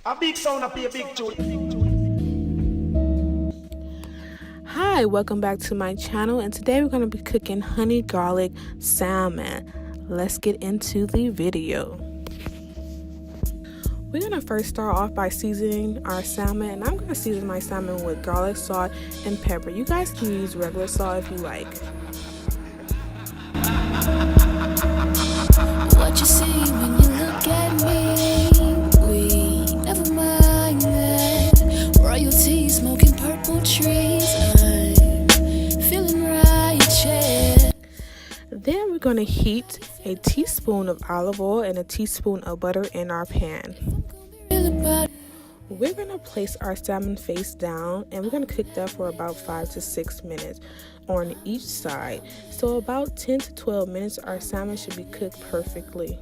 A big sound up here, big tune. Hi, welcome back to my channel, and today we're going to be cooking honey garlic salmon. Let's get into the video. We're going to first start off by seasoning our salmon, and I'm going to season my salmon with garlic, salt, and pepper. You guys can use regular salt if you like. What you see when you look at me, we never mind that. Royalty smoking purple trees, I'm feeling right, yeah. Then we're going to heat a teaspoon of olive oil and a teaspoon of butter in our pan. We're going to place our salmon face down, and we're going to cook that for about 5 to 6 minutes on each side. So about 10 to 12 minutes, our salmon should be cooked perfectly.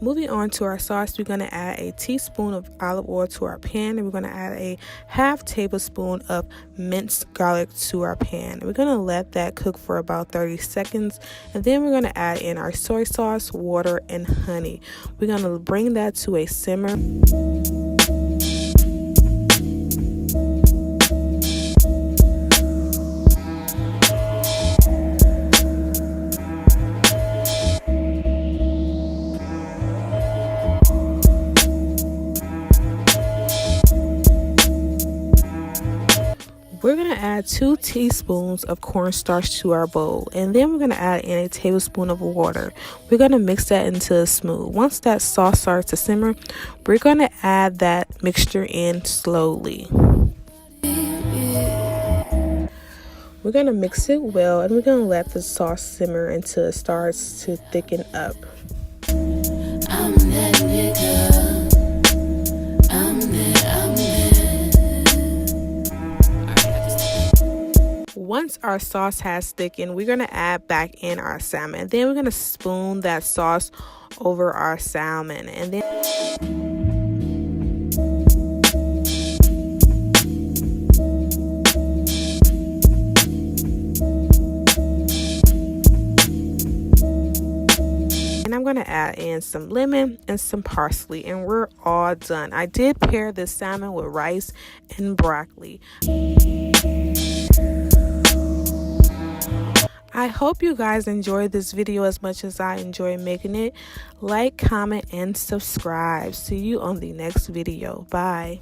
Moving on to our sauce, we're going to add a teaspoon of olive oil to our pan, and we're going to add a half tablespoon of minced garlic to our pan. We're going to let that cook for about 30 seconds, and then we're going to add in our soy sauce, water, and honey. We're going to bring that to a simmer. We're going to add 2 teaspoons of cornstarch to our bowl, and then we're going to add in a tablespoon of water. We're going to mix that until it's smooth. Once that sauce starts to simmer, we're going to add that mixture in slowly. We're going to mix it well, and we're going to let the sauce simmer until it starts to thicken up. I'm that nigga. Once our sauce has thickened, we're going to add back in our salmon. Then we're going to spoon that sauce over our salmon. And I'm going to add in some lemon and some parsley, and we're all done. I did pair this salmon with rice and broccoli. I hope you guys enjoyed this video as much as I enjoy making it. Like, comment, and subscribe. See you on the next video. Bye.